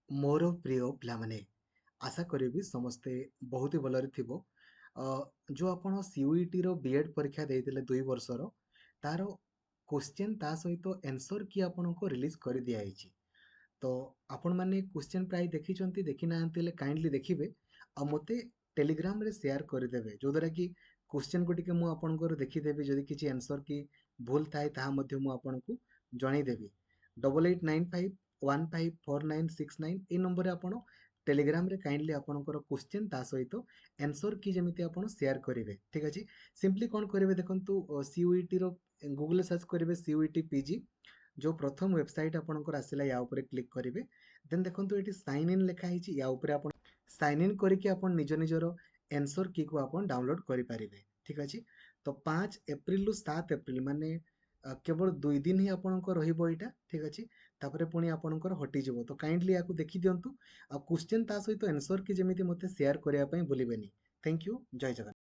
मोर प्रिय पिलामाने आशा करी समस्ते बहुत ही भलरे थिबो। जो आपण सीयूईटी रो बीएड परीक्षा देइतिले 2 वर्षर तार क्वेश्चन ता सहित आंसर की आपनको रिलीज कर दिया आइछि। तो आपण माने क्वेश्चन प्राय देखिचंती देखि नाहंतिले काइंडली देखिबे आ मते टेलीग्राम रे शेयर कर देबे जो द्वारा कि क्वेश्चन को टिके मु आपनकर देखि देबी जदि किछि आंसर की भूल थाए ताहा मध्ये मु आपनको जणाई देबी। 8895154969 ए नंबर रे आपण टेलीग्राम रे काइंडली आपनकर क्वेश्चन ता सहित आंसर की जेमिति आपण शेयर करिवे। ठीक अछि। सिंपली कोन करिवे देखंतु सीयूईटी रो गूगल सर्च करिवे सीयूईटी पीजी जो प्रथम वेबसाइट आपनकर आसिला या ऊपर क्लिक करिवे। देन देखंतु एटी साइन इन लिखा हिची या ऊपर आपण साइन इन करिके आपण निज निजर आंसर की को आपण डाउनलोड करि पारिबे। ठीक अछि। तो 5 एप्रिल रु 7 एप्रिल माने केवल 2 दिन ही आपनकर रहिबो एटा। ठीक अछि। तापरे पुणी आपनकर हटि जिवो तो काइंडली याकू देखि दियंतु आ क्वेश्चन ता सहित आंसर की जेमिति मते शेयर करिया पई भूलिबेनी। Thank you. जय जगन्नाथ।